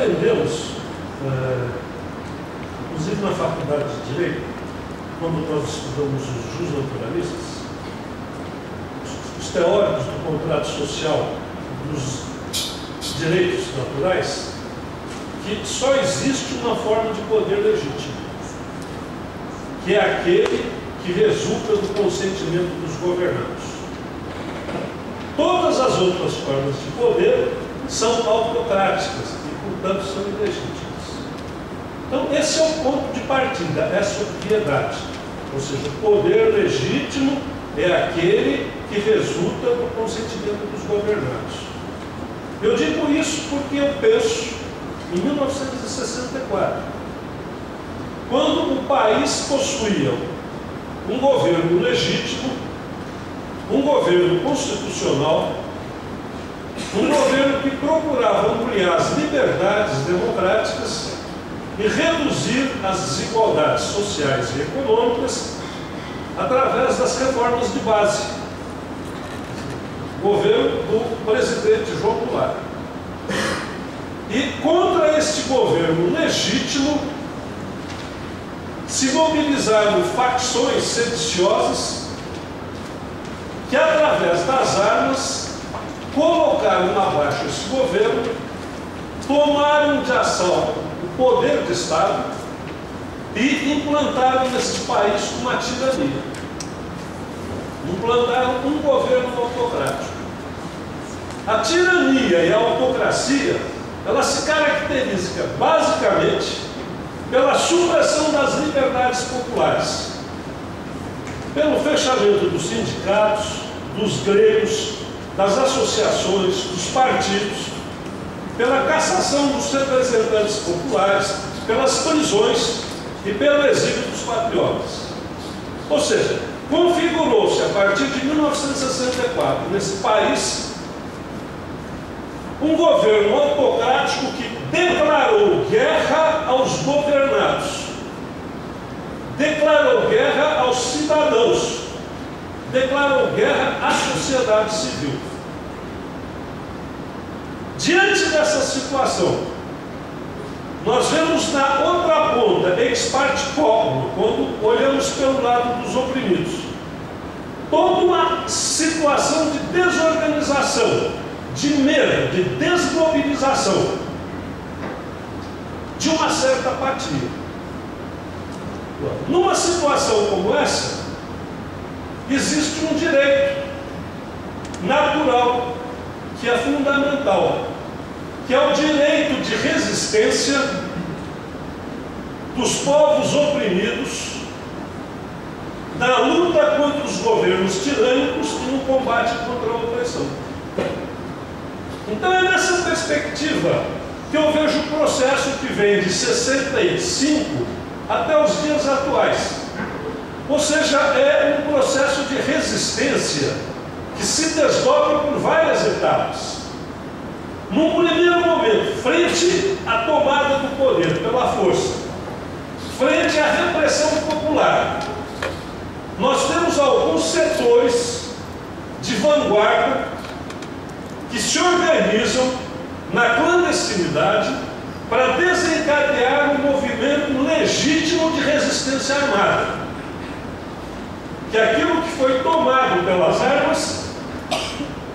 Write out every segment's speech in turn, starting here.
aprendemos, inclusive na faculdade de Direito, quando nós estudamos os jusnaturalistas, os teóricos do contrato social, dos direitos naturais, que só existe uma forma de poder legítimo, que é aquele que resulta do consentimento dos governados. Todas as outras formas de poder são autocráticas e, portanto, são ilegítimas. Então, esse é o ponto de partida, essa obviedade. Ou seja, o poder legítimo é aquele que resulta do consentimento dos governados. Eu digo isso porque eu penso em 1964, quando o país possuía um governo legítimo, um governo constitucional, um governo que procurava ampliar as liberdades democráticas e reduzir as desigualdades sociais e econômicas através das reformas de base. Governo do presidente João Goulart. E contra este governo legítimo se mobilizaram facções sediciosas que, através das armas, colocaram abaixo esse governo, tomaram de assalto o poder de Estado e implantaram nesse país uma tirania. Implantaram um governo autocrático. A tirania e a autocracia, ela se caracteriza basicamente pela supressão das liberdades populares, pelo fechamento dos sindicatos, dos gremios, das associações, dos partidos, pela cassação dos representantes populares, pelas prisões e pelo exílio dos patriotas. Ou seja, configurou-se a partir de 1964 nesse país um governo autocrático que declarou guerra aos governados, declarou guerra aos cidadãos, declarou guerra à sociedade civil. Diante dessa situação, nós vemos na outra ponta, ex parte populo, quando olhamos pelo lado dos oprimidos, toda uma situação de desorganização, de medo, de desmobilização, de uma certa apatia. Numa situação como essa, existe um direito natural, que é fundamental, que é o direito de resistência dos povos oprimidos na luta contra os governos tirânicos e no combate contra a opressão. Então é nessa perspectiva que eu vejo o processo que vem de 65 até os dias atuais. Ou seja, é um processo de resistência que se desdobra por várias etapas. Num primeiro momento, frente à tomada do poder pela força, frente à repressão popular, nós temos alguns setores de vanguarda que se organizam na clandestinidade para desencadear um movimento legítimo de resistência armada. Que aquilo que foi tomado pelas armas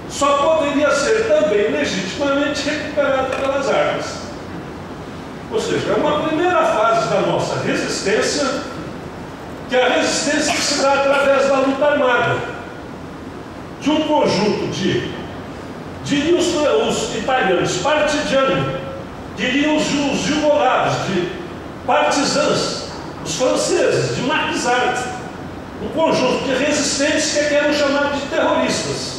só poderia ser também legitimamente recuperado pelas armas. Ou seja, é uma primeira fase da nossa resistência, que é a resistência que se dá através da luta armada, de um conjunto de, diriam os italianos, partigiani, diriam os jugolados, de partisans, os franceses, de maquisards, um conjunto de resistentes que eram chamados de terroristas,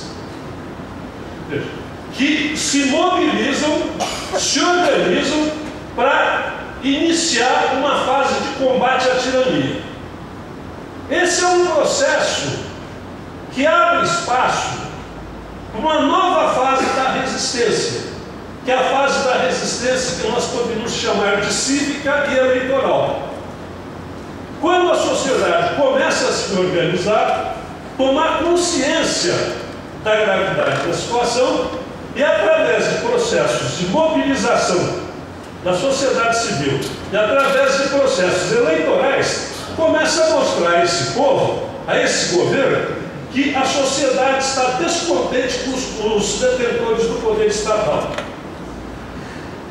que se mobilizam, se organizam para iniciar uma fase de combate à tirania. Esse é um processo que abre espaço para uma nova fase da resistência, que é a fase da resistência que nós podemos chamar de cívica e eleitoral. Quando a sociedade começa a se organizar, tomar consciência da gravidade da situação e, através de processos de mobilização da sociedade civil e através de processos eleitorais, começa a mostrar a esse povo, a esse governo, que a sociedade está descontente com os detentores do poder estatal.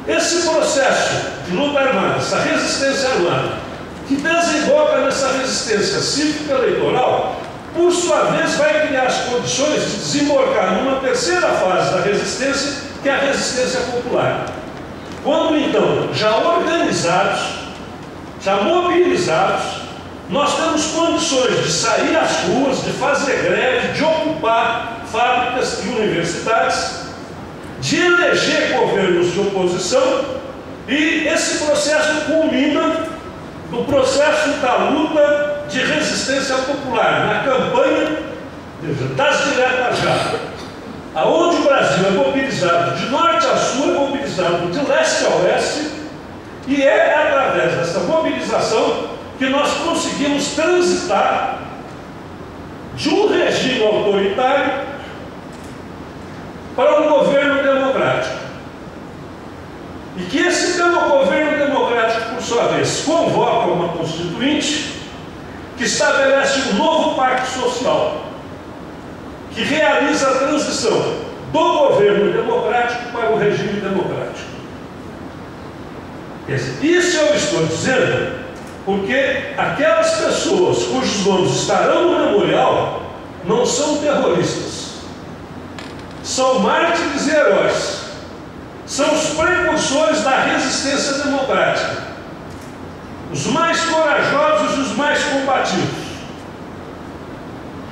Esse processo de luta armada, essa resistência armada, que desemboca nessa resistência cívico-eleitoral, por sua vez vai criar as condições de desembocar numa terceira fase da resistência, que é a resistência popular. Quando então, já organizados, já mobilizados, nós temos condições de sair às ruas, de fazer greve, de ocupar fábricas e universidades, de eleger governos de oposição, e esse processo culmina no processo da luta de resistência popular, na campanha das diretas já, aonde o Brasil é mobilizado de norte a sul, é mobilizado de leste a oeste, e é através dessa mobilização que nós conseguimos transitar de um regime autoritário para um governo democrático. E que esse governo democrático, por sua vez, convoca uma constituinte que estabelece um novo pacto social, que realiza a transição do governo democrático para o regime democrático. Isso eu estou dizendo porque aquelas pessoas cujos nomes estarão no memorial não são terroristas, são mártires e heróis, são os precursores da resistência democrática, os mais corajosos e os mais combativos,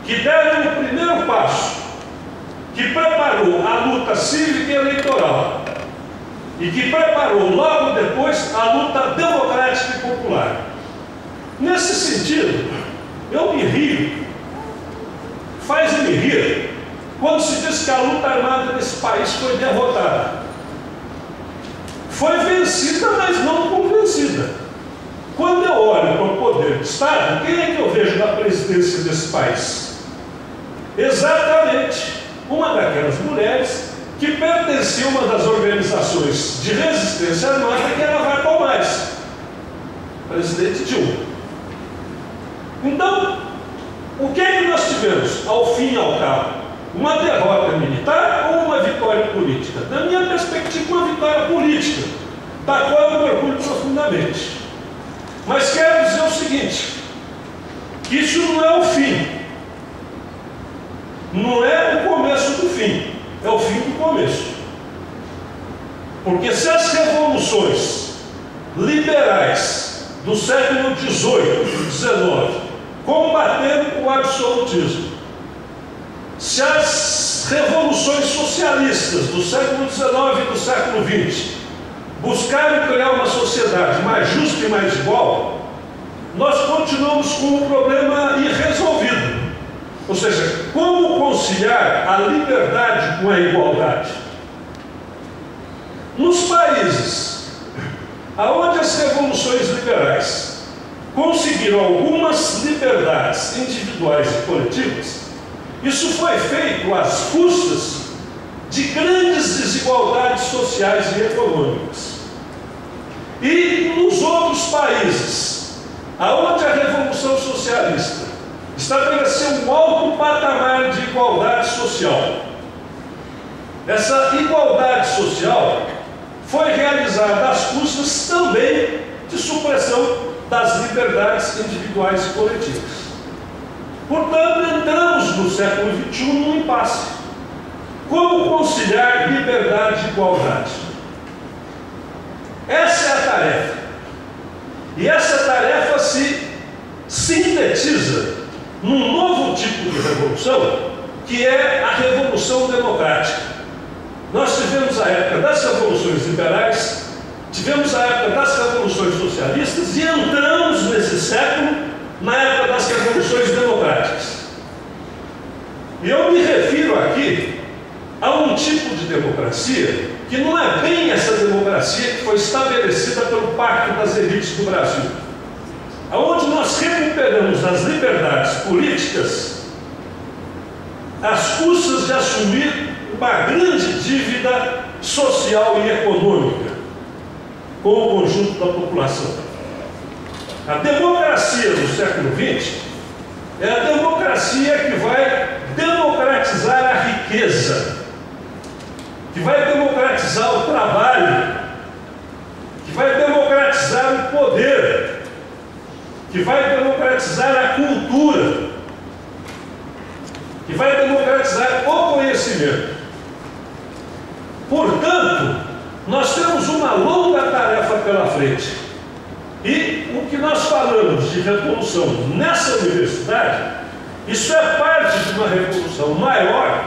que deram o primeiro passo, que preparou a luta cívica e eleitoral e que preparou logo depois a luta democrática e popular. Nesse sentido, eu me rio, faz-me rir, quando se diz que a luta armada desse país foi derrotada. Foi vencida, mas não convencida. Quando eu olho para o poder do Estado, quem é que eu vejo na presidência desse país? Exatamente uma daquelas mulheres que pertencia a uma das organizações de resistência armada, que era a Vai Palmares, presidente Dilma. Então, o que é que nós tivemos, ao fim e ao cabo? Uma derrota militar ou uma vitória política? Da minha perspectiva, uma vitória política, da qual eu me orgulho profundamente. Mas quero dizer o seguinte, que isso não é o fim, não é o começo do fim, é o fim do começo. Porque se as revoluções liberais do século XVIII e XIX combateram o absolutismo, se as revoluções socialistas do século XIX e do século XX buscaram criar uma sociedade mais justa e mais igual, nós continuamos com um problema irresolvido. Ou seja, como conciliar a liberdade com a igualdade? Nos países onde as revoluções liberais conseguiram algumas liberdades individuais e coletivas, isso foi feito às custas de grandes desigualdades sociais e econômicas. E nos outros países, onde a Revolução Socialista estabeleceu um alto patamar de igualdade social, essa igualdade social foi realizada às custas também de supressão das liberdades individuais e coletivas. Portanto, entramos no século XXI num impasse. Como conciliar liberdade e igualdade? Essa é a tarefa. E essa tarefa se sintetiza num novo tipo de revolução, que é a revolução democrática. Nós tivemos a época das revoluções liberais, tivemos a época das revoluções socialistas e entramos nesse século na época das revoluções democráticas. E eu me refiro aqui a um tipo de democracia que não é bem essa democracia que foi estabelecida pelo Pacto das Elites do Brasil, onde nós recuperamos as liberdades políticas às custas de assumir uma grande dívida social e econômica. com o conjunto da população. A democracia do século XX é a democracia que vai democratizar a riqueza, que vai democratizar o trabalho, que vai democratizar o poder, que vai democratizar a cultura, que vai democratizar o conhecimento. Portanto, nós temos uma longa tarefa pela frente. E o que nós falamos de revolução nessa universidade, isso é parte de uma revolução maior,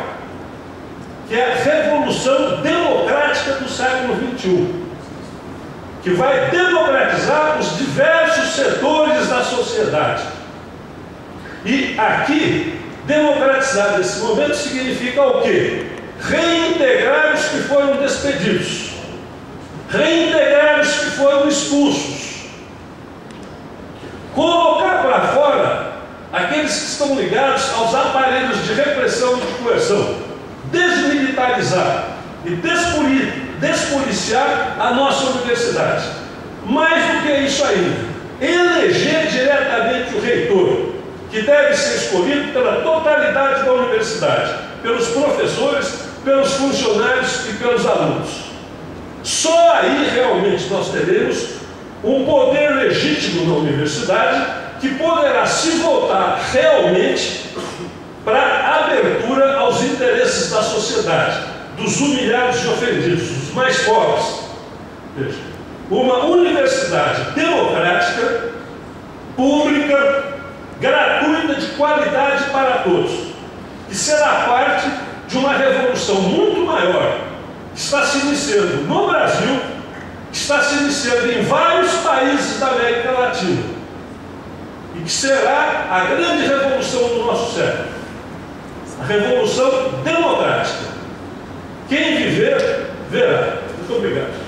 que é a revolução democrática do século XXI, que vai democratizar os diversos setores da sociedade. E aqui, democratizar nesse momento significa o quê? Reintegrar os que foram despedidos, reintegrar os que foram expulsos, colocar para fora aqueles que estão ligados aos aparelhos de repressão e de coerção, desmilitarizar e despoliciar a nossa universidade. Mais do que isso ainda, eleger diretamente o reitor, que deve ser escolhido pela totalidade da universidade, pelos professores, pelos funcionários e pelos alunos. Só aí realmente nós teremos um poder legítimo na universidade que poderá se voltar realmente para a abertura aos interesses da sociedade, dos humilhados e ofendidos, dos mais pobres. Veja, uma universidade democrática, pública, gratuita, de qualidade para todos, que será parte de uma revolução muito maior, que está se iniciando no Brasil, que está se iniciando em vários países da América Latina, e que será a grande revolução do nosso século, a revolução democrática. Quem viver, verá. Muito obrigado.